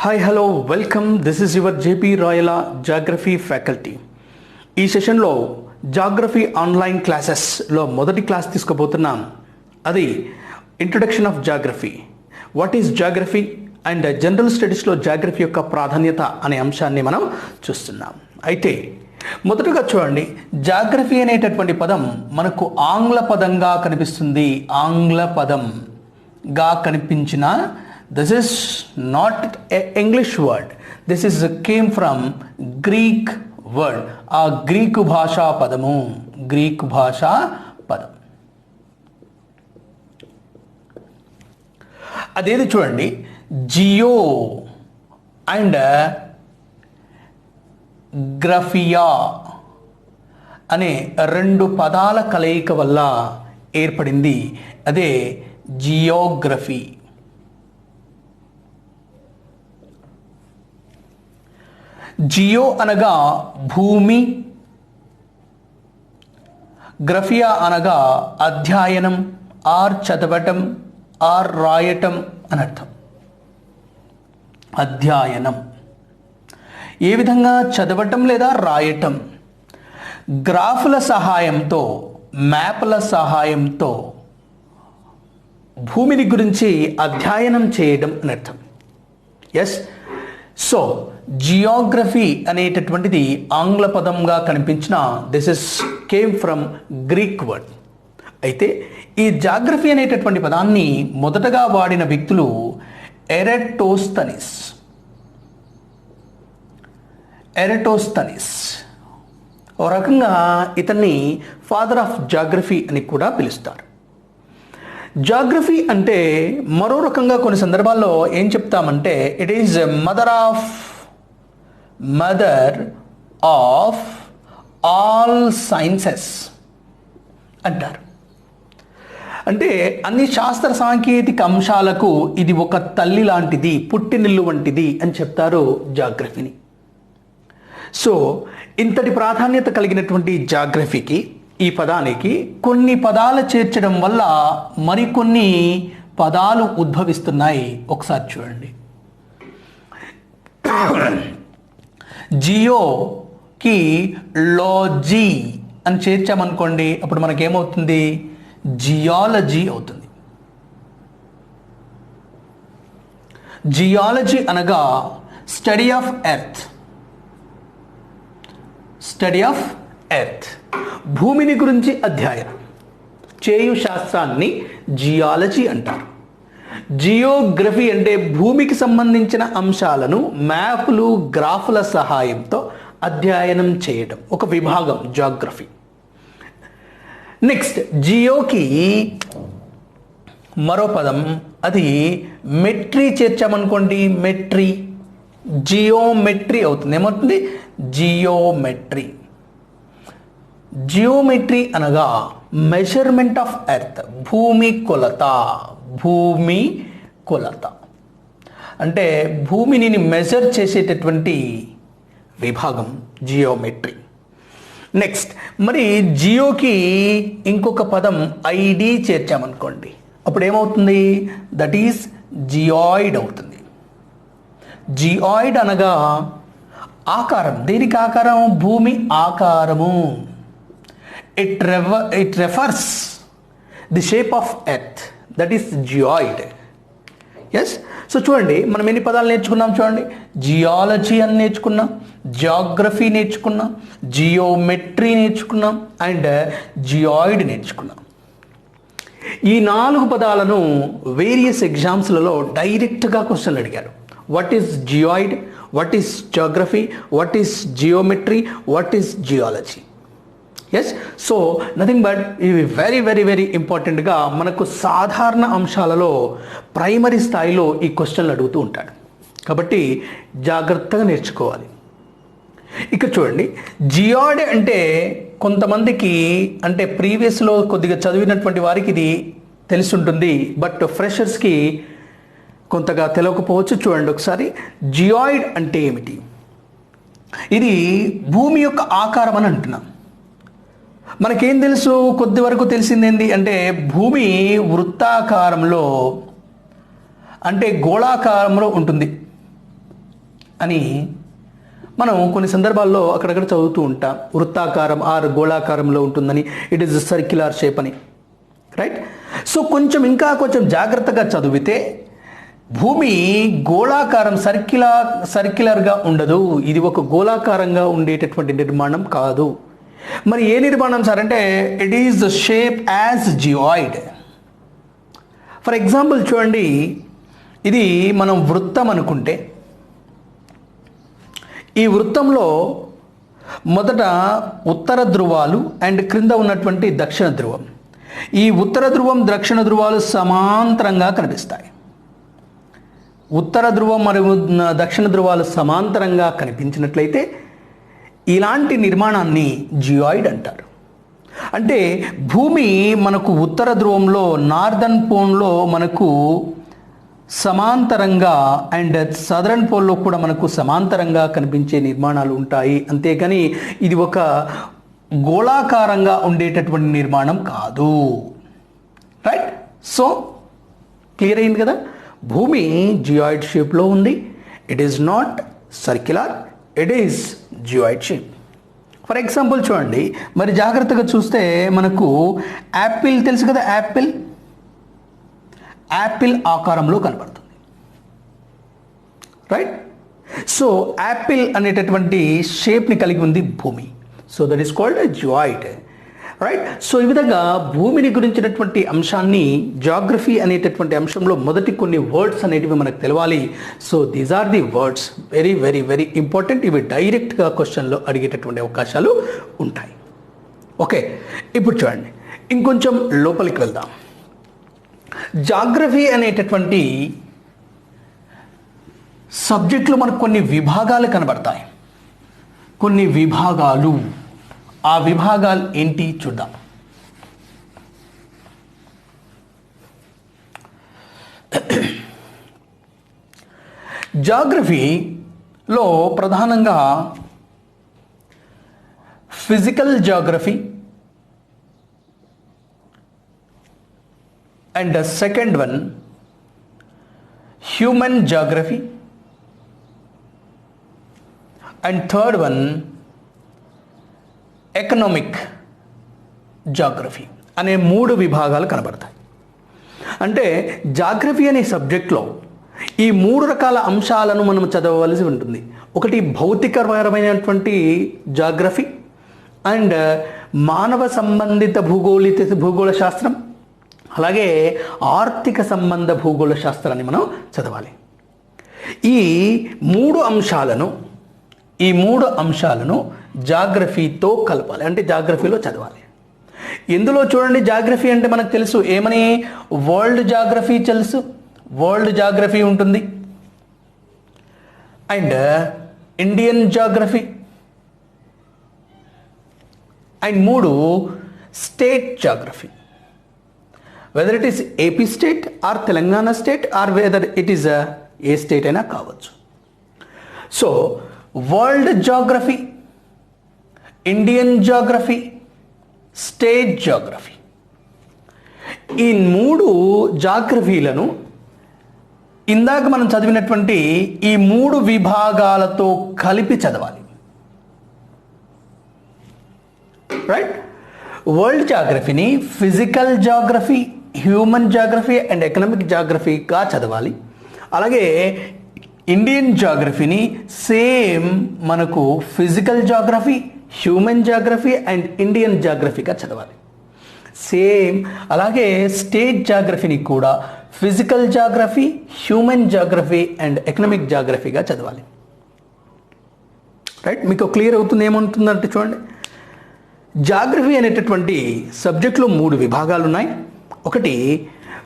Hi hello welcome. This is your JP Rayala geography faculty. ఈ సెషన్లో geography online క్లాసెస్లో మొదటి క్లాస్ తీసుకోబోతున్నాం. అది introduction of geography, what is geography and general స్టడీస్లో geography యొక్క ప్రాధాన్యత అనే అంశాన్ని మనం చూస్తున్నాం. అయితే మొదటగా చూడండి, జాగ్రఫీ అనేటటువంటి పదం మనకు ఆంగ్ల పదంగా కనిపిస్తుంది. ఆంగ్ల పదంగా కనిపించిన this is not an English word, this is came from Greek word. ఆ గ్రీకు భాషా పదము, గ్రీకు భాషా పదం. అదేది చూడండి, జియో అండ్ గ్రఫియా అనే రెండు పదాల కలయిక వల్ల ఏర్పడింది. అదే జియోగ్రఫీ. జియో అనగా భూమి, గ్రఫియా అనగా అధ్యయనం, ఆర్ చదవటం, ఆర్ రాయటం అని అర్థం. అధ్యయనం ఏ విధంగా చదవటం లేదా రాయటం, గ్రాఫుల సహాయంతో, మ్యాప్ల సహాయంతో భూమిని గురించి అధ్యయనం చేయడం అని అర్థం. ఎస్, సో జియోగ్రఫీ అనేటటువంటిది ఆంగ్ల పదంగా కనిపించిన this is came from Greek word. అయితే ఈ జాగ్రఫీ అనేటటువంటి పదాన్ని మొదటగా వాడిన వ్యక్తులు ఎరటోస్తనీస్. ఓ రకంగా ఇతన్ని ఫాదర్ ఆఫ్ జాగ్రఫీ అని కూడా పిలుస్తారు. జాగ్రఫీ అంటే మరో రకంగా కొన్ని సందర్భాల్లో ఏం చెప్తామంటే it is mother of all sciences అంటారు. అంటే అన్ని శాస్త్ర సాంకేతిక అంశాలకు ఇది ఒక తల్లి లాంటిది, పుట్టినిల్లు వంటిది అని చెప్తారు జాగ్రఫీని. సో ఇంతటి ప్రాధాన్యత కలిగినటువంటి జాగ్రఫీకి, ఈ పదానికి కొన్ని పదాలు చేర్చడం వల్ల మరికొన్ని పదాలు ఉద్భవిస్తున్నాయి. ఒకసారి చూడండి, జియోకి లాజీ అని చేర్చామనుకోండి, అప్పుడు మనకేమవుతుంది? జియాలజీ అవుతుంది. జియాలజీ అనగా స్టడీ ఆఫ్ ఎర్త్, భూమిని గురించి అధ్యయనం చేయు శాస్త్రాన్ని జియాలజీ అంటారు. జియోగ్రఫీ అంటే భూమికి సంబంధించిన అంశాలను మ్యాపులు, గ్రాఫుల సహాయంతో అధ్యయనం చేయడం, ఒక విభాగం జాగ్రఫీ. నెక్స్ట్, జియోకి మరో పదం, అది మెట్రీ చేర్చామనుకోండి, మెట్రీ, జియోమెట్రీ అవుతుంది. ఏమవుతుంది? జియోమెట్రీ. జియోమెట్రీ అనగా మెజర్మెంట్ ఆఫ్ ఎర్త్, భూమి కొలత అంటే భూమిని మెజర్ చేసేటటువంటి విభాగం జియోమెట్రీ. నెక్స్ట్, మరి జియోకి ఇంకొక పదం ఐడి చేర్చామనుకోండి, అప్పుడు ఏమవుతుంది? దట్ ఈస్ జియాయిడ్ అవుతుంది. జియాయిడ్ అనగా ఆకారం. దేనికి ఆకారం? భూమి ఆకారము. It refers the shape of earth, that is geoid. Yes, so చూడండి, మనం ఎన్ని పదాలు నేర్చుకున్నాం చూడండి. జియాలజీ అని నేర్చుకున్నాం, జియోగ్రఫీ నేర్చుకున్నాం, జియోమెట్రీ నేర్చుకున్నాం అండ్ జియాయిడ్ నేర్చుకున్నాం. ఈ 4 పదాలను వేరియస్ ఎగ్జామ్స్లలో డైరెక్ట్గా క్వశ్చన్లు అడిగారు. What is geoid, what is geography, what is geometry, what is geology. Yes, so nothing but ఇవి వెరీ వెరీ వెరీ ఇంపార్టెంట్గా మనకు సాధారణ అంశాలలో ప్రైమరీ స్థాయిలో ఈ క్వశ్చన్లు అడుగుతూ ఉంటాడు. కాబట్టి జాగ్రత్తగా నేర్చుకోవాలి. ఇక చూడండి, జియాయిడ్ అంటే కొంతమందికి, అంటే ప్రీవియస్లో కొద్దిగా చదివినటువంటి వారికి ఇది తెలిసి ఉంటుంది, బట్ ఫ్రెషర్స్కి కొంతగా తెలియకపోవచ్చు. చూడండి ఒకసారి, జియాయిడ్ అంటే ఏమిటి? ఇది భూమి యొక్క ఆకారం అని అంటున్నాం. మనకేం తెలుసు? కొద్ది వరకు తెలిసిందేంటి అంటే భూమి వృత్తాకారంలో అంటే గోళాకారంలో ఉంటుంది. అని మనం కొన్ని సందర్భాల్లో అక్కడక్కడ చదువుతూ ఉంటాం. వృత్తాకారం ఆర్ గోళాకారంలో ఉంటుందని, ఇట్ ఈస్ సర్క్యులర్ షేప్ అని, రైట్? సో ఇంకా కొంచెం జాగ్రత్తగా చదివితే భూమి గోళాకారం సర్క్యులర్గా ఉండదు. ఇది ఒక గోళాకారంగా ఉండేటటువంటి నిర్మాణం కాదు. మరి ఏ నిర్మాణం సార్ అంటే it is the shape as geoid. For example చూడండి, ఇది మనం వృత్తం అనుకుంటే ఈ వృత్తంలో మొదట ఉత్తర ధ్రువాలు అండ్ క్రింద ఉన్నటువంటి దక్షిణ ధ్రువం, ఈ ఉత్తర ధ్రువం దక్షిణ ధ్రువాలు సమాంతరంగా కనిపిస్తాయి. ఉత్తర ధ్రువం మరియు దక్షిణ ధ్రువాలు సమాంతరంగా కనిపించినట్లయితే ఇలాంటి నిర్మాణాన్ని జియాయిడ్ అంటారు. అంటే భూమి మనకు ఉత్తర ధ్రువంలో నార్దర్న్ పోన్లో మనకు సమాంతరంగా అండ్ సదరన్ పోల్లో కూడా మనకు సమాంతరంగా కనిపించే నిర్మాణాలు ఉంటాయి. అంతేకాని ఇది ఒక గోళాకారంగా ఉండేటటువంటి నిర్మాణం కాదు, రైట్? సో క్లియర్ అయింది కదా, భూమి జియాయిడ్ షేప్లో ఉంది. It is not circular, it is geoid shape. For example చూడండి, మరి జాగ్రత్తగా చూస్తే మనకు యాపిల్ తెలుసు కదా, యాపిల్ ఆకారంలో కనబడుతుంది, రైట్? సో యాపిల్ అనేటటువంటి షేప్ని కలిగి ఉంది భూమి. So that is called geoid, right? So ఈ విధంగా భూమిని గురించినటువంటి అంశాన్ని జాగ్రఫీ అనేటటువంటి అంశంలో మొదటి కొన్ని వర్డ్స్ అనేటివి మనకు తెలవాలి. So these are the words, very very very important. ఇవి డైరెక్ట్గా క్వశ్చన్లో అడిగేటటువంటి అవకాశాలు ఉంటాయి. ఓకే, ఇప్పుడు చూడండి, ఇంకొంచెం లోపలికి వెళ్దాం. జాగ్రఫీ అనేటటువంటి సబ్జెక్టులో మనకు కొన్ని విభాగాలు కనబడతాయి. కొన్ని విభాగాలు, ఆ విభాగాలు ఏంటి చూద్దాం. జాగ్రఫీలో ప్రధానంగా physical geography and second one human geography and third one economic geography అనే 3 విభాగాలు కనబడతాయి. అంటే జాగ్రఫీ అనే సబ్జెక్ట్లో ఈ 3 రకాల అంశాలను మనం చదవవలసి ఉంటుంది. ఒకటి భౌతికపరమైనటువంటి జాగ్రఫీ అండ్ మానవ సంబంధిత భూగోళ శాస్త్రం, అలాగే ఆర్థిక సంబంధ భూగోళ శాస్త్రాన్ని మనం చదవాలి. ఈ 3 అంశాలను జాగ్రఫీతో కలపాలి, అంటే జాగ్రఫీలో చదవాలి. ఇందులో చూడండి, జాగ్రఫీ అంటే మనకు తెలుసు ఏమని, వరల్డ్ జాగ్రఫీ తెలుసు, వరల్డ్ జాగ్రఫీ ఉంటుంది, and Indian geography, and 3 state geography, weather it is AP state or Telangana state or whether it is a state అయినా కావచ్చు. So world geography, Indian geography, state geography, ఈ 3 జాగ్రఫీలను ఇందాక మనం చదివినటువంటి ఈ 3 విభాగాలతో కలిపి చదవాలి, రైట్? వరల్డ్ జాగ్రఫీని physical geography, human geography and economic జాగ్రఫీగా చదవాలి. అలాగే ఇండియన్ జాగ్రఫీని సేమ్ మనకు physical geography, human geography and Indian జాగ్రఫీగా చదవాలి. సేమ్ అలాగే స్టేట్ జాగ్రఫీని కూడా physical geography, human geography and economic జాగ్రఫీగా చదవాలి, రైట్? మీకు క్లియర్ అవుతుంది ఏమంటుందంటే చూడండి, జాగ్రఫీ అనేటటువంటి సబ్జెక్టులో 3 విభాగాలు ఉన్నాయి. ఒకటి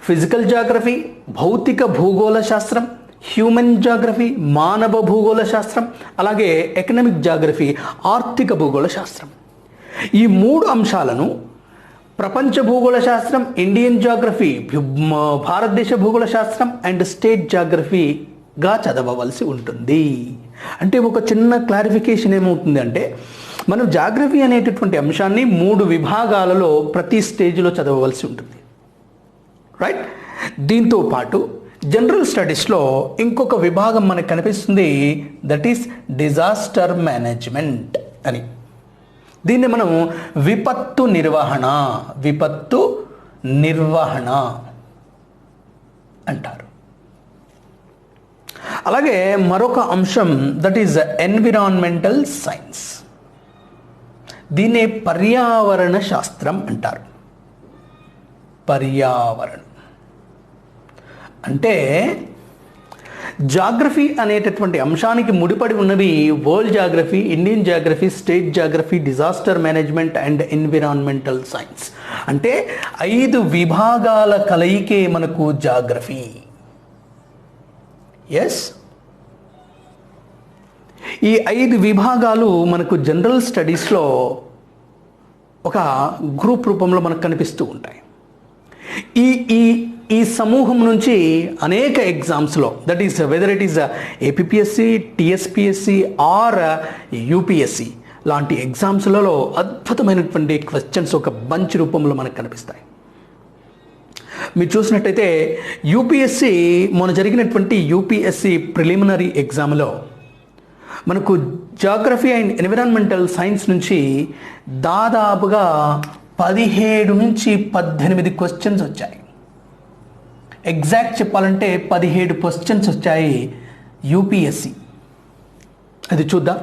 ఫిజికల్ జాగ్రఫీ, భౌతిక భూగోళ శాస్త్రం, హ్యూమన్ జాగ్రఫీ, మానవ భూగోళ శాస్త్రం, అలాగే ఎకనామిక్ జాగ్రఫీ, ఆర్థిక భూగోళ శాస్త్రం. ఈ 3 అంశాలను ప్రపంచ భూగోళ శాస్త్రం, ఇండియన్ జాగ్రఫీ, భారతదేశ భూగోళ శాస్త్రం అండ్ స్టేట్ జాగ్రఫీగా చదవవలసి ఉంటుంది. అంటే ఒక చిన్న క్లారిఫికేషన్ ఏమవుతుంది అంటే, మనం జాగ్రఫీ అనేటటువంటి అంశాన్ని 3 విభాగాలలో ప్రతి స్టేజ్లో చదవవలసి ఉంటుంది, రైట్? దీంతో పాటు జనరల్ స్టడీస్లో ఇంకొక విభాగం మనకు కనిపిస్తుంది, దట్ ఈస్ డిజాస్టర్ మేనేజ్మెంట్ అని. దీన్ని మనం విపత్తు నిర్వహణ అంటారు. అలాగే మరొక అంశం, దట్ ఈస్ ఎన్విరాన్మెంటల్ సైన్స్. దీన్నే పర్యావరణ శాస్త్రం అంటారు. పర్యావరణం అంటే జాగ్రఫీ అనేటటువంటి అంశానికి ముడిపడి ఉన్నవి world geography, Indian geography, state geography, disaster management and environmental science. అంటే 5 విభాగాల కలయికే మనకు జాగ్రఫీ. ఎస్, ఈ 5 విభాగాలు మనకు జనరల్ స్టడీస్లో ఒక గ్రూప్ రూపంలో మనకు కనిపిస్తూ ఉంటాయి. ఈ సమూహం నుంచి అనేక ఎగ్జామ్స్లో, that is whether it is APSC, TSPSC or UPSC లాంటి ఎగ్జామ్స్లలో అద్భుతమైనటువంటి క్వశ్చన్స్ ఒక బంచ్ రూపంలో మనకు కనిపిస్తాయి. మీరు చూసినట్టయితే యూపీఎస్సి మొన్న జరిగినటువంటి యూపీఎస్సి ప్రిలిమినరీ ఎగ్జామ్లో మనకు జాగ్రఫీ అండ్ ఎన్విరాన్మెంటల్ సైన్స్ నుంచి దాదాపుగా 17 నుంచి 18 క్వశ్చన్స్ వచ్చాయి. ఎగ్జాక్ట్ చెప్పాలంటే 17 క్వశ్చన్స్ వచ్చాయి యూపీఎస్సి. అది చూద్దాం.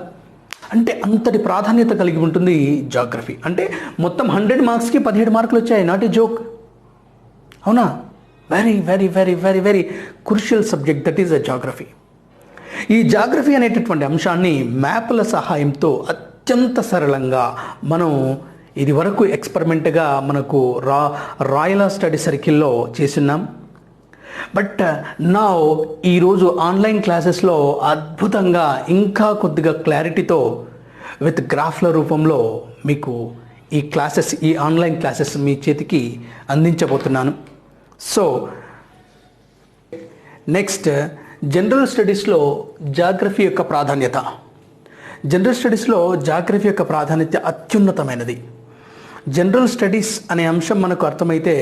అంటే అంతటి ప్రాధాన్యత కలిగి ఉంటుంది జాగ్రఫీ. అంటే మొత్తం 100 మార్క్స్కి 17 మార్కులు వచ్చాయి. Not a joke. అవునా? Very very very very very crucial subject, that is a geography. ఈ జాగ్రఫీ అనేటటువంటి అంశాన్ని మ్యాప్ల సహాయంతో అత్యంత సరళంగా మనం ఇది వరకు ఎక్స్పెరిమెంట్గా మనకు రాయలా స్టడీ సర్కిల్లో చేస్తున్నాం. బట్ నా ఈరోజు ఆన్లైన్ క్లాసెస్లో అద్భుతంగా ఇంకా కొద్దిగా క్లారిటీతో విత్ గ్రాఫ్ల రూపంలో మీకు ఈ ఆన్లైన్ క్లాసెస్ మీ చేతికి అందించబోతున్నాను. సో నెక్స్ట్, జనరల్ స్టడీస్లో జాగ్రఫీ యొక్క ప్రాధాన్యత. జనరల్ స్టడీస్లో జాగ్రఫీ యొక్క ప్రాధాన్యత అత్యున్నతమైనది. జనరల్ స్టడీస్ అనే అంశం మనకు అర్థమైతే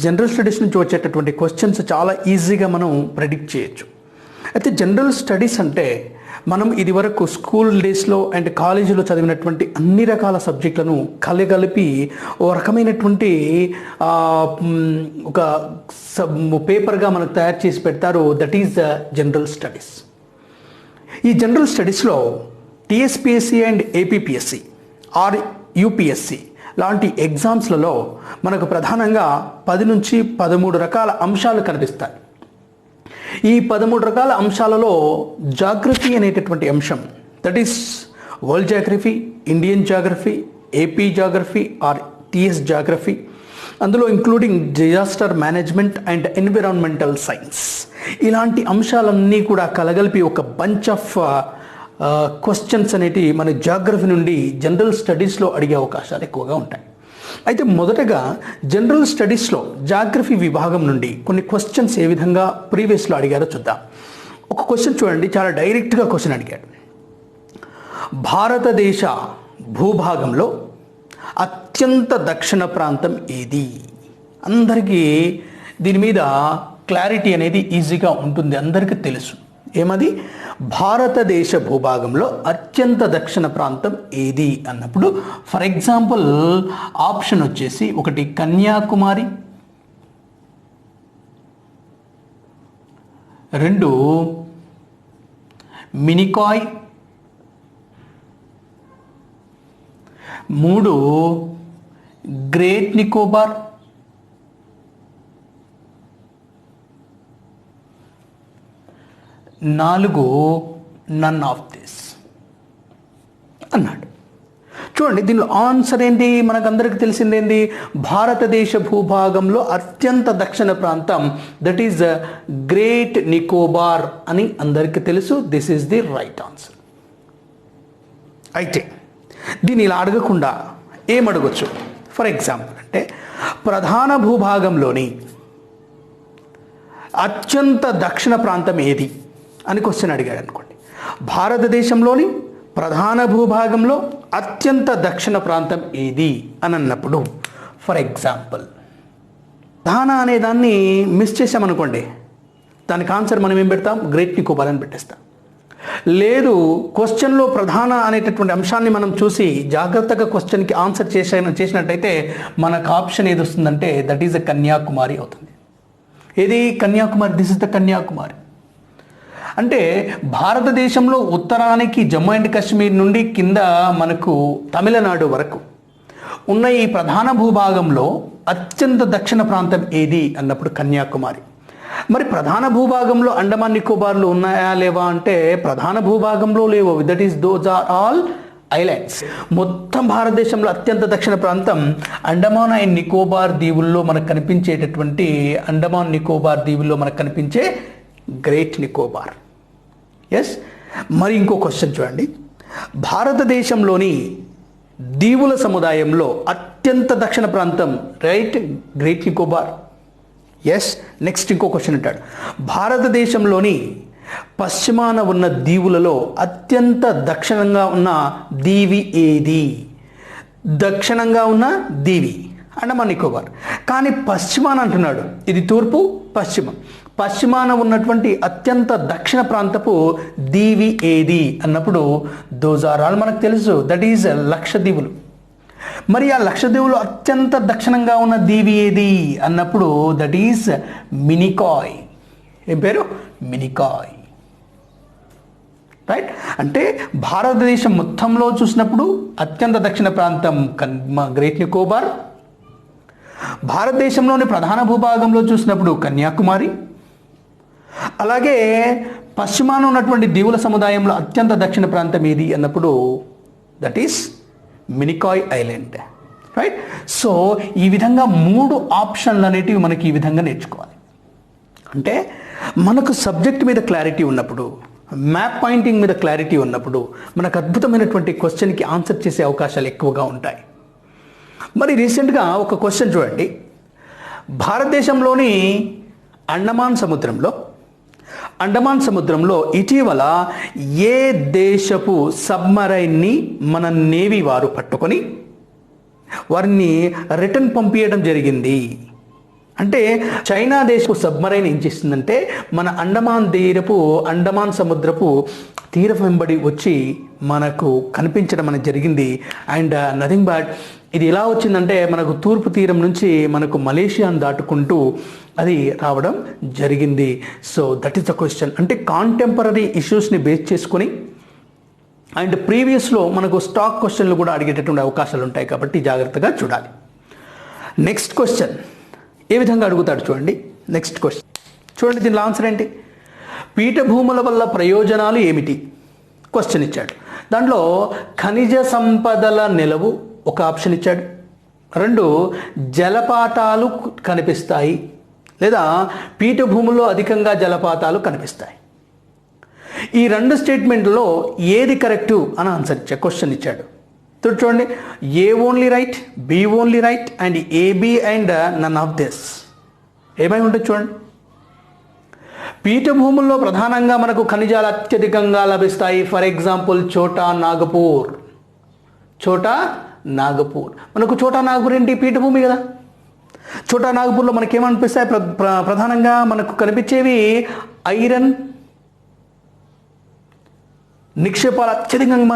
జనరల్ స్టడీస్ నుంచి వచ్చేటటువంటి క్వశ్చన్స్ చాలా ఈజీగా మనం ప్రెడిక్ట్ చేయొచ్చు. అయితే జనరల్ స్టడీస్ అంటే మనం ఇదివరకు స్కూల్ డేస్లో అండ్ కాలేజీలో చదివినటువంటి అన్ని రకాల సబ్జెక్టులను కలగలిపి ఓ రకమైనటువంటి ఒక పేపర్గా మనకు తయారు చేసి పెడతారు. That is the general studies. ఈ జనరల్ స్టడీస్లో TSPSC and APSC or UPSC లాంటి ఎగ్జామ్స్లలో మనకు ప్రధానంగా 10 నుంచి 13 రకాల అంశాలు కనిపిస్తాయి. ఈ 13 రకాల అంశాలలో జాగ్రఫీ అనేటటువంటి అంశం, that is world geography, Indian geography, AP geography or TS geography, అందులో including disaster management and environmental science, ఇలాంటి అంశాలన్నీ కూడా కలగలిపి ఒక బంచ్ ఆఫ్ క్వశ్చన్స్ అనేటి మన జాగ్రఫీ నుండి జనరల్ స్టడీస్లో అడిగే అవకాశాలు ఎక్కువగా ఉంటాయి. అయితే మొదటగా జనరల్ స్టడీస్లో జాగ్రఫీ విభాగం నుండి కొన్ని క్వశ్చన్స్ ఏ విధంగా ప్రీవియస్లో అడిగారో చూద్దాం. ఒక క్వశ్చన్ చూడండి, చాలా డైరెక్ట్గా క్వశ్చన్ అడిగాడు. భారతదేశ భూభాగంలో అత్యంత దక్షిణ ప్రాంతం ఏది? అందరికీ దీని మీద క్లారిటీ అనేది ఈజీగా ఉంటుంది, అందరికీ తెలుసు. ఏమది? భారతదేశ భూభాగంలో అత్యంత దక్షిణ ప్రాంతం ఏది అన్నప్పుడు, ఫర్ ఎగ్జాంపుల్ ఆప్షన్ వచ్చేసి 1 Kanyakumari, 2 Minicoy, 3 Great Nicobar, 4 none of this అన్నాడు. చూడండి, దీనిలో ఆన్సర్ ఏంటి? మనకందరికి తెలిసిందేంటి? భారతదేశ భూభాగంలో అత్యంత దక్షిణ ప్రాంతం, దట్ ఈస్ గ్రేట్ నికోబార్ అని అందరికీ తెలుసు. This is the right answer. అయితే దీన్ని ఇలా అడగకుండా ఏమడగచ్చు? ఫర్ ఎగ్జాంపుల్ అంటే ప్రధాన భూభాగంలోని అత్యంత దక్షిణ ప్రాంతం ఏది అని క్వశ్చన్ అడిగాడు అనుకోండి. భారతదేశంలోని ప్రధాన భూభాగంలో అత్యంత దక్షిణ ప్రాంతం ఏది అని అన్నప్పుడు, ఫర్ ఎగ్జాంపుల్ ప్రధాన అనే దాన్ని మిస్ చేసామనుకోండి, దానికి ఆన్సర్ మనం ఏం పెడతాం? గ్రేట్ నికోబార్ అని పెట్టేస్తాం. లేదు, క్వశ్చన్లో ప్రధాన అనేటటువంటి అంశాన్ని మనం చూసి జాగ్రత్తగా క్వశ్చన్కి ఆన్సర్ చేసినట్టయితే మనకు ఆప్షన్ ఏది వస్తుందంటే దట్ ఈజ్ ద కన్యాకుమారి అవుతుంది. ఏది? Kanyakumari. This is the Kanyakumari. అంటే భారతదేశంలో ఉత్తరానికి జమ్మూ అండ్ కాశ్మీర్ నుండి కింద మనకు తమిళనాడు వరకు ఉన్న ఈ ప్రధాన భూభాగంలో అత్యంత దక్షిణ ప్రాంతం ఏది అన్నప్పుడు కన్యాకుమారి. మరి ప్రధాన భూభాగంలో అండమాన్ నికోబార్లు ఉన్నాయా లేవా అంటే ప్రధాన భూభాగంలో లేవు. That is those are all islands. మొత్తం భారతదేశంలో అత్యంత దక్షిణ ప్రాంతం అండమాన్ అండ్ నికోబార్ దీవుల్లో మనకు కనిపించేటటువంటి అండమాన్ నికోబార్ దీవుల్లో మనకు కనిపించే గ్రేట్ నికోబార్. ఎస్. మరి ఇంకో క్వశ్చన్ చూడండి. భారతదేశంలోని దీవుల సముదాయంలో అత్యంత దక్షిణ ప్రాంతం right Great Nicobar. Yes. Next ఇంకో క్వశ్చన్ అంటాడు, భారతదేశంలోని పశ్చిమాన ఉన్న దీవులలో అత్యంత దక్షిణంగా ఉన్న దీవి ఏది? దక్షిణంగా ఉన్న దీవి అండమాన్ నికోబార్. కానీ పశ్చిమాన అంటున్నాడు, ఇది తూర్పు పశ్చిమం. పశ్చిమాన ఉన్నటువంటి అత్యంత దక్షిణ ప్రాంతపు దీవి ఏది అన్నప్పుడు దోస్ ఆర్ ఆల్ మనకు తెలుసు, దట్ ఈజ్ లక్షద్వీపులు. మరి ఆ లక్షద్వీపులు అత్యంత దక్షిణంగా ఉన్న దీవి ఏది అన్నప్పుడు దట్ ఈజ్ మినికాయ్. ఏం పేరు? మినికాయ్. రైట్. అంటే భారతదేశం మొత్తంలో చూసినప్పుడు అత్యంత దక్షిణ ప్రాంతం గ్రేట్ నికోబార్, భారతదేశంలోని ప్రధాన భూభాగంలో చూసినప్పుడు కన్యాకుమారి, అలాగే పశ్చిమాన ఉన్నటువంటి దీవుల సముదాయంలో అత్యంత దక్షిణ ప్రాంతం ఏది అన్నప్పుడు that is Minicoy island. Right. So ఈ విధంగా 3 ఆప్షన్లు అనేటివి మనకి ఈ విధంగా నేర్చుకోవాలి. అంటే మనకు సబ్జెక్ట్ మీద క్లారిటీ ఉన్నప్పుడు, మ్యాప్ పాయింటింగ్ మీద క్లారిటీ ఉన్నప్పుడు మనకు అద్భుతమైనటువంటి క్వశ్చన్కి ఆన్సర్ చేసే అవకాశాలు ఎక్కువగా ఉంటాయి. మరి రీసెంట్గా ఒక క్వశ్చన్ చూడండి. భారతదేశంలోని అండమాన్ సముద్రంలో ఇటీవల ఏ దేశపు సబ్మరైన్ని మన నేవీ వారు పట్టుకొని వారిని రిటర్న్ పంపించడం జరిగింది? అంటే చైనా దేశపు సబ్మరైన్ ఏం చేస్తుందంటే మన అండమాన్ సముద్రపు తీరం వెంబడి వచ్చి మనకు కనిపించడం అనేది జరిగింది. అండ్ నథింగ్ బట్ ఇది ఎలా వచ్చిందంటే మనకు తూర్పు తీరం నుంచి మనకు మలేషియాను దాటుకుంటూ అది రావడం జరిగింది. So that is the question. అంటే కాంటెంపరీ ఇష్యూస్ని బేస్ చేసుకొని అండ్ ప్రీవియస్లో మనకు స్టాక్ క్వశ్చన్లు కూడా అడిగేటటువంటి అవకాశాలు ఉంటాయి కాబట్టి జాగ్రత్తగా చూడాలి. నెక్స్ట్ క్వశ్చన్ ఏ విధంగా అడుగుతాడు చూడండి. నెక్స్ట్ క్వశ్చన్ చూడండి, దీనిలో ఆన్సర్ ఏంటి? పీఠభూముల వల్ల ప్రయోజనాలు ఏమిటి? క్వశ్చన్ ఇచ్చాడు. దాంట్లో ఖనిజ సంపదల నిలవు ఒక ఆప్షన్ ఇచ్చాడు. 2 జలపాతాలు కనిపిస్తాయి లేదా పీఠభూముల్లో అధికంగా జలపాతాలు కనిపిస్తాయి. ఈ 2 స్టేట్మెంట్లో ఏది కరెక్టు అని ఆన్సర్ ఇచ్చా క్వశ్చన్ ఇచ్చాడు. చూడండి, A only right, B only right and AB and none of this. ఏమై ఉంటుంది చూడండి. పీఠభూముల్లో ప్రధానంగా మనకు ఖనిజాలు అత్యధికంగా లభిస్తాయి. ఫర్ ఎగ్జాంపుల్ చోటా నాగపూర్. మనకు చోటా నాగపూర్ ఏంటి? పీఠభూమి కదా. చోటా నాగపూర్లో మనకేమనిపిస్తాయి? ప్రధానంగా మనకు కనిపించేవి ఐరన్ నిక్షేపాలు అత్యధికంగా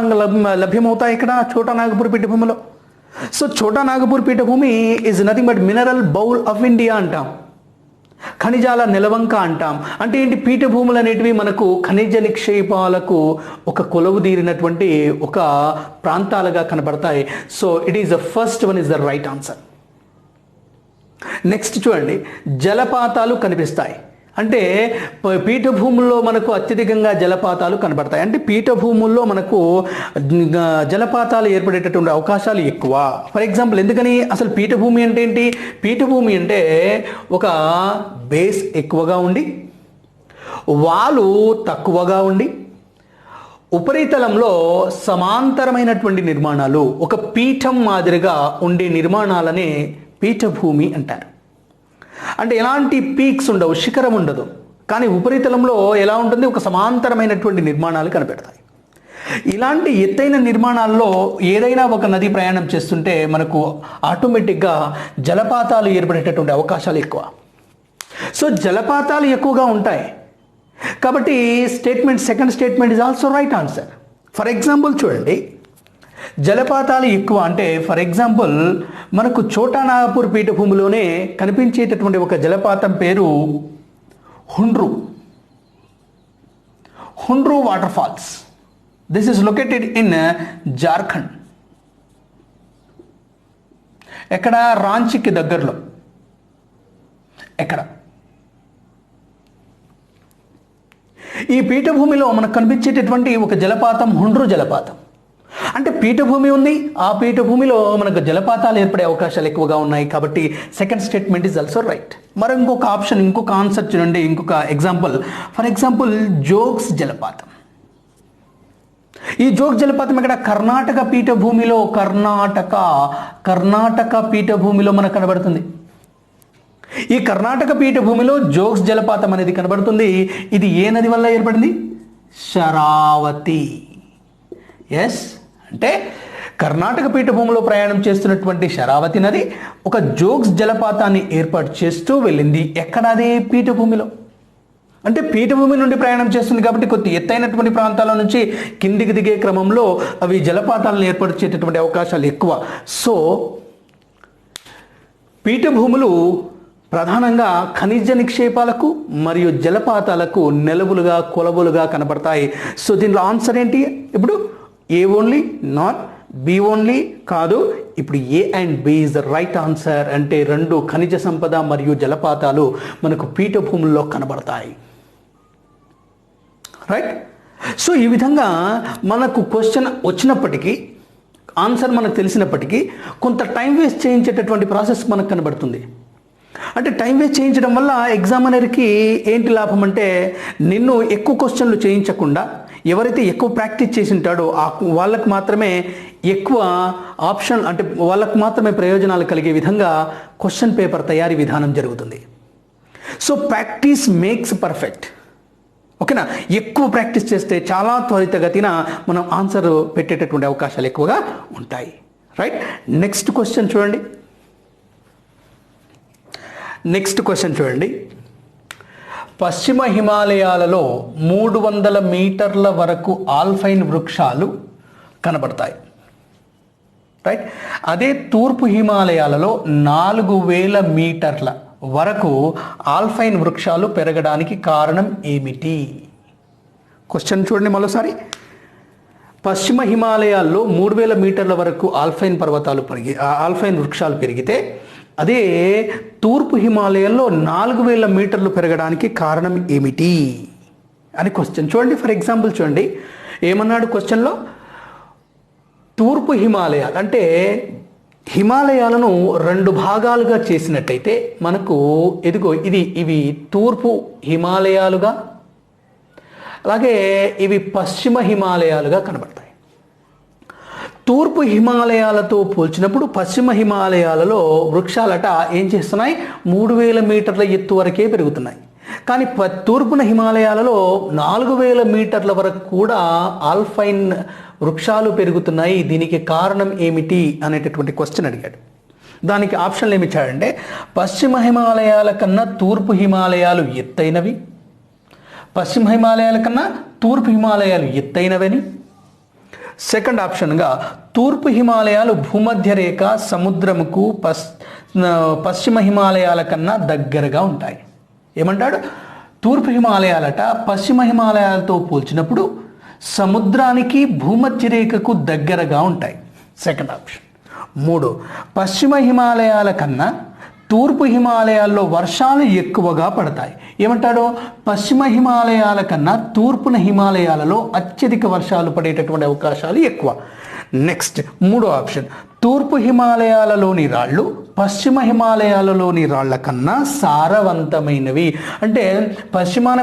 లభ్యమవుతాయి ఇక్కడ చోటా నాగపూర్ పీఠభూమిలో. సో చోటా నాగపూర్ పీఠభూమి is nothing but mineral bowl of India అంటాం, ఖనిజాల నిలవంక అంటాం. అంటే ఏంటి? పీఠభూములు అనేటివి మనకు ఖనిజ నిక్షేపాలకు ఒక కొలువు తీరినటువంటి ఒక ప్రాంతాలుగా కనబడతాయి. So it is the first one is the right answer. Next చూడండి, జలపాతాలు కనిపిస్తాయి. అంటే పీఠభూముల్లో మనకు అత్యధికంగా జలపాతాలు కనబడతాయి. అంటే పీఠభూముల్లో మనకు జలపాతాలు ఏర్పడేటటువంటి అవకాశాలు ఎక్కువ. ఫర్ ఎగ్జాంపుల్ ఎందుకని? అసలు పీఠభూమి అంటే ఏంటి? పీఠభూమి అంటే ఒక బేస్ ఎక్కువగా ఉండి వాలు తక్కువగా ఉండి ఉపరితలంలో సమాంతరమైనటువంటి నిర్మాణాలు, ఒక పీఠం మాదిరిగా ఉండే నిర్మాణాలనే పీఠభూమి అంటారు. అంటే ఎలాంటి పీక్స్ ఉండవు, శిఖరం ఉండదు, కానీ ఉపరితలంలో ఎలా ఉంటుంది? ఒక సమాంతరమైనటువంటి నిర్మాణాలు కనిపెడతాయి. ఇలాంటి ఎత్తైన నిర్మాణాల్లో ఏదైనా ఒక నది ప్రయాణం చేస్తుంటే మనకు ఆటోమేటిక్గా జలపాతాలు ఏర్పడేటటువంటి అవకాశాలు ఎక్కువ. సో జలపాతాలు ఎక్కువగా ఉంటాయి కాబట్టి statement, second statement is also right answer. For example చూడండి, జలపాతాలు ఎక్కువ అంటే ఫర్ ఎగ్జాంపుల్ మనకు ఛోటా నాగపూర్ పీఠభూమిలోనే కనిపించేటటువంటి ఒక జలపాతం పేరు Hundru water falls. This is located in Jharkhand. ఎక్కడ? రాంచీకి దగ్గరలో. ఎక్కడ? ఈ పీఠభూమిలో మనకు కనిపించేటటువంటి ఒక జలపాతం హుండ్రు జలపాతం. అంటే పీఠభూమి ఉంది, ఆ పీఠభూమిలో మనకు జలపాతాలు ఏర్పడే అవకాశాలు ఎక్కువగా ఉన్నాయి. కాబట్టి second statement is also right. మరి ఇంకొక ఆప్షన్, ఇంకొక ఆన్సర్ చూడండి, ఇంకొక ఎగ్జాంపుల్. ఫర్ ఎగ్జాంపుల్ జోగ్స్ జలపాతం. ఈ జోగ్ జలపాతం ఇక్కడ కర్ణాటక పీఠభూమిలో, కర్ణాటక పీఠభూమిలో మనకు కనబడుతుంది. ఈ కర్ణాటక పీఠభూమిలో జోగ్స్ జలపాతం అనేది కనబడుతుంది. ఇది ఏ నది వల్ల ఏర్పడింది? శరావతి. ఎస్, అంటే కర్ణాటక పీఠభూమిలో ప్రయాణం చేస్తున్నటువంటి శరావతి నది ఒక జోగ్స్ జలపాతాన్ని ఏర్పాటు చేస్తూ వెళ్ళింది. ఎక్కడ? అదే పీఠభూమిలో. అంటే పీఠభూమి నుండి ప్రయాణం చేస్తుంది కాబట్టి కొద్ది ఎత్తైనటువంటి ప్రాంతాల నుంచి కిందికి దిగే క్రమంలో అవి జలపాతాలను ఏర్పరిచేటటువంటి అవకాశాలు ఎక్కువ. సో పీఠభూములు ప్రధానంగా ఖనిజ నిక్షేపాలకు మరియు జలపాతాలకు నెలవులుగా, కొలవులుగా కనబడతాయి. సో దీనిలో ఆన్సర్ ఏంటి? ఇప్పుడు A only, not B only కాదు. ఇప్పుడు A and B is the right answer. అంటే రెండు ఖనిజ సంపద మరియు జలపాతాలు మనకు పీఠభూముల్లో కనబడతాయి. రైట్. సో ఈ విధంగా మనకు క్వశ్చన్ వచ్చినప్పటికీ, ఆన్సర్ మనకు తెలిసినప్పటికీ కొంత టైం వేస్ట్ చేయించేటటువంటి ప్రాసెస్ మనకు కనబడుతుంది. అంటే టైం వేస్ట్ చేయించడం వల్ల ఎగ్జామినర్కి ఏంటి లాభం అంటే, నిన్ను ఎక్కువ క్వశ్చన్లు చేయించకుండా ఎవరైతే ఎక్కువ ప్రాక్టీస్ చేసి ఉంటాడో వాళ్ళకు మాత్రమే ఎక్కువ ఆప్షన్, అంటే వాళ్ళకు మాత్రమే ప్రయోజనాలు కలిగే విధంగా క్వశ్చన్ పేపర్ తయారీ విధానం జరుగుతుంది. So practice makes perfect. ఓకేనా? ఎక్కువ ప్రాక్టీస్ చేస్తే చాలా త్వరితగతిన మనం ఆన్సర్ పెట్టేటటువంటి అవకాశాలు ఎక్కువగా ఉంటాయి. రైట్. నెక్స్ట్ క్వశ్చన్ చూడండి. పశ్చిమ హిమాలయాలలో 300 మీటర్ల వరకు ఆల్పైన్ వృక్షాలు కనబడతాయి. రైట్. అదే తూర్పు హిమాలయాలలో 4000 మీటర్ల వరకు ఆల్పైన్ వృక్షాలు పెరగడానికి కారణం ఏమిటి? క్వశ్చన్ చూడండి మరోసారి. పశ్చిమ హిమాలయాల్లో 3000 మీటర్ల వరకు ఆల్పైన్ వృక్షాలు పెరిగితే, అదే తూర్పు హిమాలయాల్లో 4000 మీటర్లు పెరగడానికి కారణం ఏమిటి అని క్వశ్చన్ చూడండి. ఫర్ ఎగ్జాంపుల్ చూడండి, ఏమన్నాడు క్వశ్చన్లో? తూర్పు హిమాలయాలు అంటే హిమాలయాలను 2 భాగాలుగా చేసినట్టయితే మనకు ఇవి తూర్పు హిమాలయాలుగా, అలాగే ఇవి పశ్చిమ హిమాలయాలుగా కనబడతాయి. తూర్పు హిమాలయాలతో పోల్చినప్పుడు పశ్చిమ హిమాలయాలలో వృక్షాలట ఏం చేస్తున్నాయి? 3000 మీటర్ల ఎత్తు వరకే పెరుగుతున్నాయి. కానీ తూర్పున హిమాలయాలలో 4000 మీటర్ల వరకు కూడా ఆల్పైన్ వృక్షాలు పెరుగుతున్నాయి. దీనికి కారణం ఏమిటి అనేటటువంటి క్వశ్చన్ అడిగాడు. దానికి ఆప్షన్లు ఏమి ఇచ్చాడంటే, పశ్చిమ హిమాలయాల కన్నా తూర్పు హిమాలయాలు ఎత్తైనవి, పశ్చిమ హిమాలయాల కన్నా తూర్పు హిమాలయాలు ఎత్తైనవని. సెకండ్ ఆప్షన్గా తూర్పు హిమాలయాలు భూమధ్య రేఖ సముద్రముకు పశ్చిమ హిమాలయాల కన్నా దగ్గరగా ఉంటాయి. ఏమంటాడు? తూర్పు హిమాలయాలట పశ్చిమ హిమాలయాలతో పోల్చినప్పుడు సముద్రానికి భూమధ్య రేఖకు దగ్గరగా ఉంటాయి. Second option. 3, పశ్చిమ హిమాలయాల కన్నా తూర్పు హిమాలయాల్లో వర్షాలు ఎక్కువగా పడతాయి. ఏమంటాడు? పశ్చిమ హిమాలయాల కన్నా తూర్పున హిమాలయాలలో అత్యధిక వర్షాలు పడేటటువంటి అవకాశాలు ఎక్కువ. నెక్స్ట్ 3వ ఆప్షన్, తూర్పు హిమాలయాలలోని రాళ్ళు పశ్చిమ హిమాలయాలలోని రాళ్ల కన్నా సారవంతమైనవి. అంటే పశ్చిమాన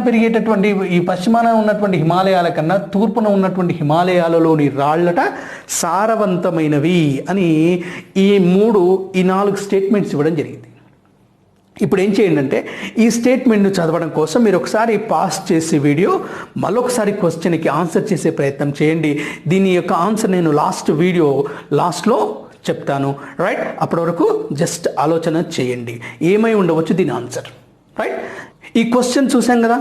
ఉన్నటువంటి హిమాలయాల కన్నా తూర్పున ఉన్నటువంటి హిమాలయాలలోని రాళ్ళట సారవంతమైనవి అని ఈ 4 స్టేట్మెంట్స్ ఇవ్వడం జరిగింది. ఇప్పుడు ఏం చేయండి అంటే, ఈ స్టేట్మెంట్ను చదవడం కోసం మీరు ఒకసారి పాస్ చేసే వీడియో మళ్ళొకసారి క్వశ్చన్కి ఆన్సర్ చేసే ప్రయత్నం చేయండి. దీని యొక్క ఆన్సర్ నేను లాస్ట్లో చెప్తాను. రైట్. అప్పటి వరకు జస్ట్ ఆలోచన చేయండి ఏమై ఉండవచ్చు దీని ఆన్సర్. రైట్. ఈ క్వశ్చన్ చూసాం కదా,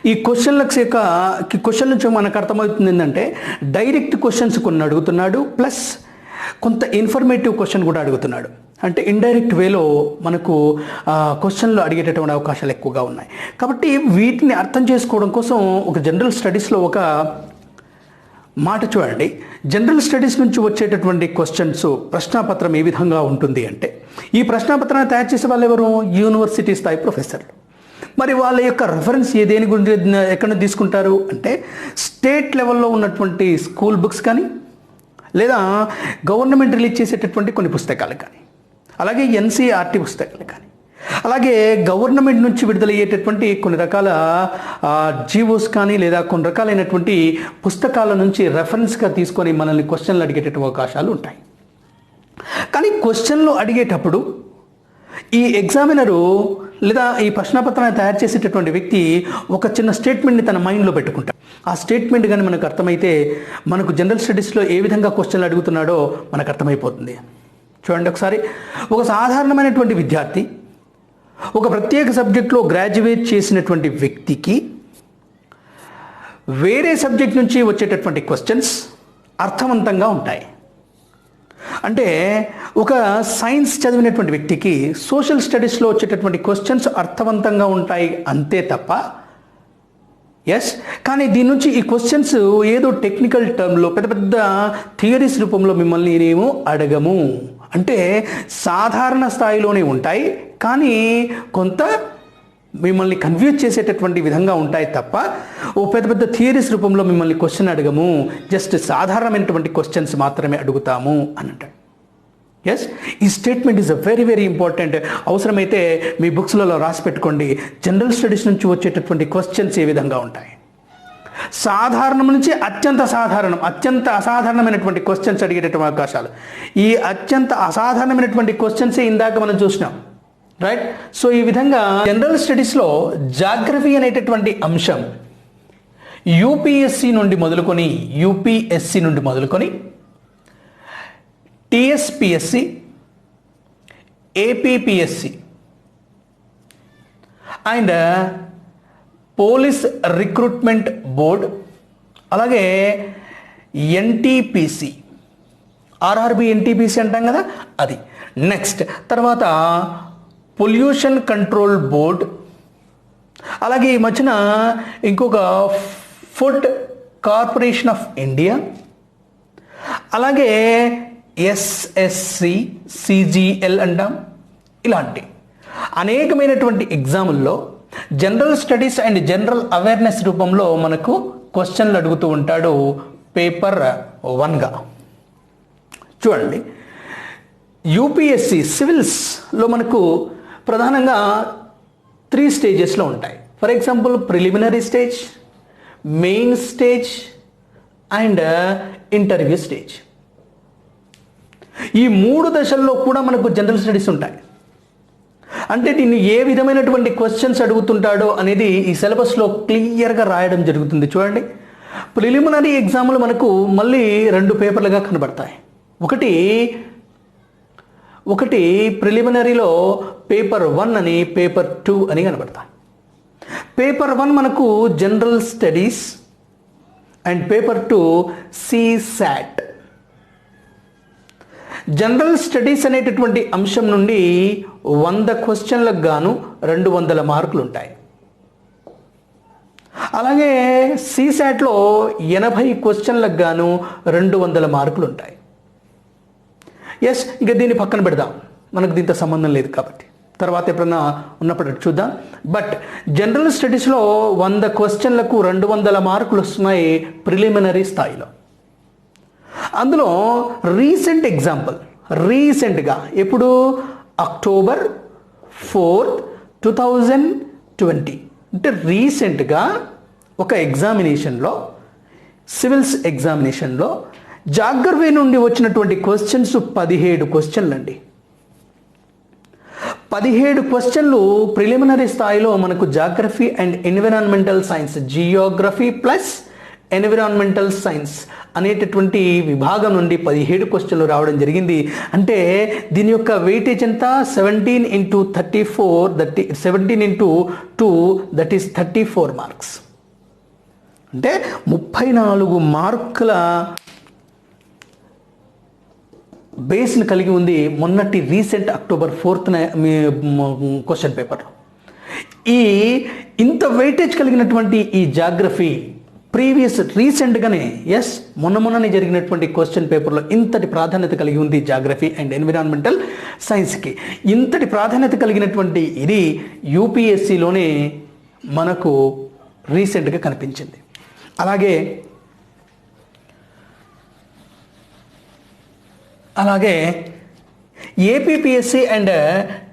ఈ క్వశ్చన్ నుంచి మనకు అర్థమవుతుంది ఏంటంటే డైరెక్ట్ క్వశ్చన్స్ కొన్ని అడుగుతున్నాడు, ప్లస్ కొంత ఇన్ఫర్మేటివ్ క్వశ్చన్ కూడా అడుగుతున్నాడు. అంటే ఇండైరెక్ట్ వేలో మనకు క్వశ్చన్లు అడిగేటటువంటి అవకాశాలు ఎక్కువగా ఉన్నాయి. కాబట్టి వీటిని అర్థం చేసుకోవడం కోసం ఒక జనరల్ స్టడీస్లో ఒక మాట చూడండి. జనరల్ స్టడీస్ నుంచి వచ్చేటటువంటి క్వశ్చన్స్ ప్రశ్నాపత్రం ఏ విధంగా ఉంటుంది అంటే, ఈ ప్రశ్నాపత్రాన్ని తయారు చేసే వాళ్ళు ఎవరు? యూనివర్సిటీ స్థాయి ప్రొఫెసర్లు. మరి వాళ్ళ యొక్క రెఫరెన్స్ దేని గురించి ఎక్కడ తీసుకుంటారు అంటే, స్టేట్ లెవెల్లో ఉన్నటువంటి స్కూల్ బుక్స్ కానీ, లేదా గవర్నమెంట్ రిలీజ్ చేసేటటువంటి కొన్ని పుస్తకాలు కానీ, అలాగే ఎన్సీఆర్టీ పుస్తకాలు కానీ, అలాగే గవర్నమెంట్ నుంచి విడుదలయ్యేటటువంటి కొన్ని రకాల జీవోస్ కానీ, లేదా కొన్ని రకాలైనటువంటి పుస్తకాల నుంచి రెఫరెన్స్గా తీసుకొని మనల్ని క్వశ్చన్లు అడిగేటటువంటి అవకాశాలు ఉంటాయి. కానీ క్వశ్చన్లు అడిగేటప్పుడు ఈ ఎగ్జామినరు లేదా ఈ ప్రశ్నపత్రాన్ని తయారు చేసేటటువంటి వ్యక్తి ఒక చిన్న స్టేట్మెంట్ని తన మైండ్లో పెట్టుకుంటాడు. ఆ స్టేట్మెంట్ కానీ మనకు అర్థమైతే మనకు జనరల్ స్టడీస్లో ఏ విధంగా క్వశ్చన్లు అడుగుతున్నాడో మనకు అర్థమైపోతుంది. చూడండి ఒకసారి. ఒక సాధారణమైనటువంటి విద్యార్థి ఒక ప్రత్యేక సబ్జెక్ట్లో గ్రాడ్యుయేట్ చేసినటువంటి వ్యక్తికి వేరే సబ్జెక్ట్ నుంచి వచ్చేటటువంటి క్వశ్చన్స్ అర్థవంతంగా ఉంటాయి. అంటే ఒక సైన్స్ చదివినటువంటి వ్యక్తికి సోషల్ స్టడీస్లో వచ్చేటటువంటి క్వశ్చన్స్ అర్థవంతంగా ఉంటాయి అంతే తప్ప, కానీ దీని నుంచి ఈ క్వశ్చన్స్ ఏదో టెక్నికల్ టర్మ్లో పెద్ద పెద్ద థియరీస్ రూపంలో మిమ్మల్ని నేనేమో అడగము. అంటే సాధారణ స్థాయిలోనే ఉంటాయి, కానీ కొంత మిమ్మల్ని కన్ఫ్యూజ్ చేసేటటువంటి విధంగా ఉంటాయి తప్ప ఓ పెద్ద పెద్ద థియరీస్ రూపంలో మిమ్మల్ని క్వశ్చన్ అడగము, జస్ట్ సాధారణమైనటువంటి క్వశ్చన్స్ మాత్రమే అడుగుతాము అని అంటాడు. ఈ statement is a very very important. అవసరమైతే మీ బుక్స్లలో రాసి పెట్టుకోండి. జనరల్ స్టడీస్ నుంచి వచ్చేటటువంటి క్వశ్చన్స్ ఏ విధంగా ఉంటాయి. సాధారణం నుంచి అత్యంత అసాధారణమైనటువంటి క్వశ్చన్స్ అడిగేటటువంటి అవకాశాలు. ఈ అత్యంత అసాధారణమైనటువంటి క్వశ్చన్సే ఇందాక మనం చూసినాం, రైట్? సో ఈ విధంగా జనరల్ స్టడీస్లో జాగ్రఫీ అనేటటువంటి అంశం యూపీఎస్సి నుండి మొదలుకొని TSPSC, APPSC and police recruitment board, అలాగే ఎన్టీపీసీ, ఆర్ఆర్బి ఎన్టీపీసీ అంటాం కదా అది. నెక్స్ట్ తర్వాత పొల్యూషన్ కంట్రోల్ బోర్డ్, అలాగే ఈ మధ్యన ఇంకొక ఫుడ్ కార్పొరేషన్ ఆఫ్ ఇండియా, అలాగే ఎస్ఎస్సి, సిజిఎల్ అంటాం. ఇలాంటి అనేకమైనటువంటి ఎగ్జాముల్లో general studies and general awareness రూపంలో మనకు క్వశ్చన్లు అడుగుతూ ఉంటాడు పేపర్ 1గా. చూడండి, యూపీఎస్సి సివిల్స్లో మనకు ప్రధానంగా 3 స్టేజెస్లో ఉంటాయి. For example preliminary stage, main stage and interview stage. ఈ 3 దశల్లో కూడా మనకు జనరల్ స్టడీస్ ఉంటాయి. అంటే దీన్ని ఏ విధమైనటువంటి క్వశ్చన్స్ అడుగుతుంటాడో అనేది ఈ సిలబస్లో క్లియర్గా రాయడం జరుగుతుంది. చూడండి, ప్రిలిమినరీ ఎగ్జామ్లు మనకు మళ్ళీ 2 పేపర్లుగా కనబడతాయి. ఒకటి ప్రిలిమినరీలో పేపర్ 1 అని, పేపర్ 2 అని కనబడతాయి. పేపర్ 1 మనకు general studies and paper 2 CSAT. General studies అనేటటువంటి అంశం నుండి 100 క్వశ్చన్లకు గాను 200 మార్కులు ఉంటాయి. అలాగే సిసాట్లో 80 క్వశ్చన్లకు గాను 200 మార్కులు ఉంటాయి. ఇక దీన్ని పక్కన పెడదాం, మనకు దీంతో సంబంధం లేదు కాబట్టి తర్వాత ఎప్పుడన్నా ఉన్నప్పుడు చూద్దాం. బట్ జనరల్ స్టడీస్లో 100 క్వశ్చన్లకు 200 మార్కులు వస్తున్నాయి ప్రిలిమినరీ స్థాయిలో. అందులో రీసెంట్గా ఎప్పుడు అక్టోబర్ 4, 2020 అంటే రీసెంట్గా ఒక ఎగ్జామినేషన్లో, సివిల్స్ ఎగ్జామినేషన్లో జాగ్రఫీ నుండి వచ్చినటువంటి క్వశ్చన్స్ 17 క్వశ్చన్లు అండి. 17 క్వశ్చన్లు ప్రిలిమినరీ స్థాయిలో మనకు geography and environmental science, Geography plus environmental science అనేటటువంటి విభాగం నుండి 17 క్వశ్చన్లు రావడం జరిగింది. అంటే దీని యొక్క వెయిటేజ్ ఎంత? 17 దట్ ఈస్ 34 మార్క్స్. అంటే 34 మార్కుల బేస్ని కలిగి ఉంది మొన్నటి recent October 4th question paper. ఇంత వెయిటేజ్ కలిగినటువంటి ఈ జాగ్రఫీ రీసెంట్గానే మొన్ననే జరిగినటువంటి క్వశ్చన్ పేపర్లో ఇంతటి ప్రాధాన్యత కలిగి ఉంది జాగ్రఫీ అండ్ ఎన్విరాన్మెంటల్ సైన్స్కి. ఇంతటి ప్రాధాన్యత కలిగినటువంటి ఇది యూపీఎస్సీలోనే మనకు రీసెంట్గా కనిపించింది. అలాగే ఏపీపీఎస్సీ అండ్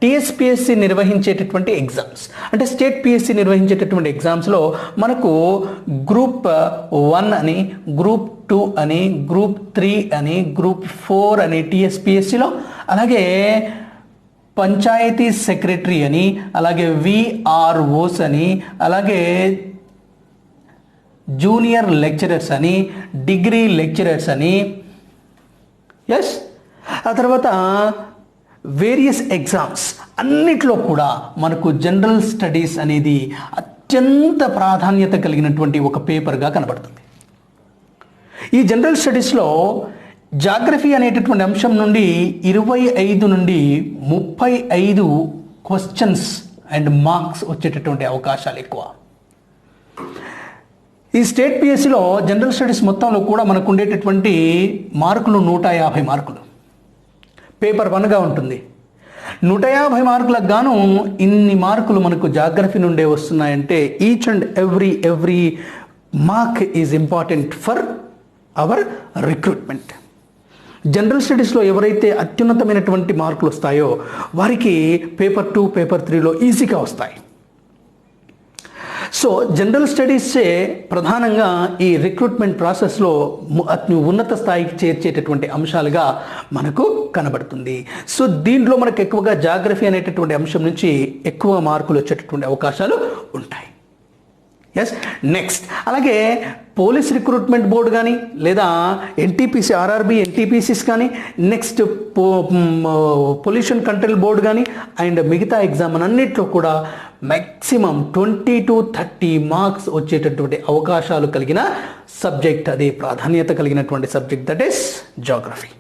టీఎస్పీఎస్సీ నిర్వహించేటటువంటి ఎగ్జామ్స్, అంటే స్టేట్ పిఎస్సీ నిర్వహించేటటువంటి ఎగ్జామ్స్లో మనకు గ్రూప్ 1 అని, గ్రూప్ 2 అని, గ్రూప్ 3 అని, గ్రూప్ 4 అని టీఎస్పీఎస్సీలో, అలాగే పంచాయతీ సెక్రటరీ అని, అలాగే విఆర్ఓస్ అని, అలాగే జూనియర్ లెక్చరర్స్ అని, డిగ్రీ లెక్చరర్స్ అని, ఆ తర్వాత వేరియస్ ఎగ్జామ్స్ అన్నిట్లో కూడా మనకు జనరల్ స్టడీస్ అనేది అత్యంత ప్రాధాన్యత కలిగినటువంటి ఒక పేపర్గా కనబడుతుంది. ఈ జనరల్ స్టడీస్లో జాగ్రఫీ అనేటటువంటి అంశం నుండి 25 నుండి 35 క్వశ్చన్స్ అండ్ మార్క్స్ వచ్చేటటువంటి అవకాశాలు ఎక్కువ. ఈ స్టేట్ పిఎస్సిలో జనరల్ స్టడీస్ మొత్తంలో కూడా మనకు ఉండేటటువంటి మార్కులు 150 మార్కులు. పేపర్ 1గా ఉంటుంది. 150 మార్కులకు గాను ఇన్ని మార్కులు మనకు జాగ్రఫీ నుండే వస్తున్నాయంటే each and every mark is important for hour recruitment. General స్టడీస్లో ఎవరైతే అత్యున్నతమైనటువంటి మార్కులు వస్తాయో వారికి పేపర్ 2, పేపర్ 3లో ఈజీగా వస్తాయి. సో జనరల్ స్టడీసే ప్రధానంగా ఈ రిక్రూట్మెంట్ ప్రాసెస్లో ఉన్నత స్థాయికి చేర్చేటటువంటి అంశాలుగా మనకు కనబడుతుంది. సో దీంట్లో మనకు ఎక్కువగా జాగ్రఫీ అనేటటువంటి అంశం నుంచి ఎక్కువ మార్కులు వచ్చేటటువంటి అవకాశాలు ఉంటాయి. నెక్స్ట్ అలాగే పోలీస్ రిక్రూట్మెంట్ బోర్డు కానీ లేదా ఎన్టీపీసీ ఆర్ఆర్బీ ఎన్టీపీసీస్ కానీ నెక్స్ట్ పొల్యూషన్ కంట్రోల్ బోర్డు కానీ అండ్ మిగతా ఎగ్జామ్ అన్నింటిలో కూడా మ్యాక్సిమం 20 to 30 మార్క్స్ వచ్చేటటువంటి అవకాశాలు కలిగిన సబ్జెక్ట్, అది ప్రాధాన్యత కలిగినటువంటి subject, that is geography.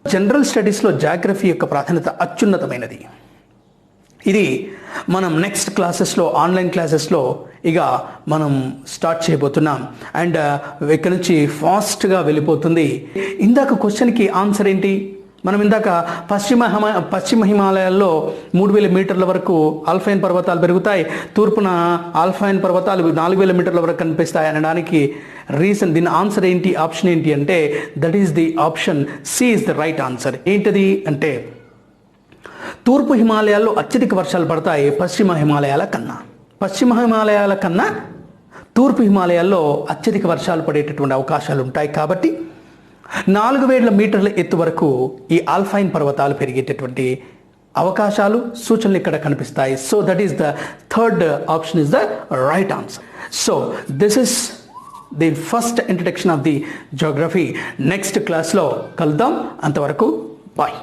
General స్టడీస్లో జాగ్రఫీ యొక్క ప్రాధాన్యత అత్యున్నతమైనది. ఇది మనం నెక్స్ట్ క్లాసెస్లో ఆన్లైన్ క్లాసెస్లో ఇక మనం స్టార్ట్ చేయబోతున్నాం అండ్ ఇక్కడ నుంచి ఫాస్ట్గా వెళ్ళిపోతుంది. ఇందాక క్వశ్చన్కి ఆన్సర్ ఏంటి? మనం ఇందాక పశ్చిమ హిమాలయాల్లో 3000 మీటర్ల వరకు ఆల్పైన్ పర్వతాలు పెరుగుతాయి, తూర్పున ఆల్పైన్ పర్వతాలు 4000 మీటర్ల వరకు కనిపిస్తాయి అనడానికి రీజన్, దీని ఆన్సర్ ఏంటి, ఆప్షన్ ఏంటి అంటే that is the option C is the right answer. ఏంటది అంటే తూర్పు హిమాలయాల్లో అత్యధిక వర్షాలు పడతాయి పశ్చిమ హిమాలయాల కన్నా తూర్పు హిమాలయాల్లో అత్యధిక వర్షాలు పడేటటువంటి అవకాశాలు ఉంటాయి. కాబట్టి 4000 మీటర్ల ఎత్తు వరకు ఈ ఆల్పైన్ పర్వతాలు పెరిగేటటువంటి అవకాశాలు, సూచనలు ఇక్కడ కనిపిస్తాయి. So that is the third option is the right answer. So this is the first introduction of the geography. Next క్లాస్లో కలుద్దాం. అంతవరకు బాయ్.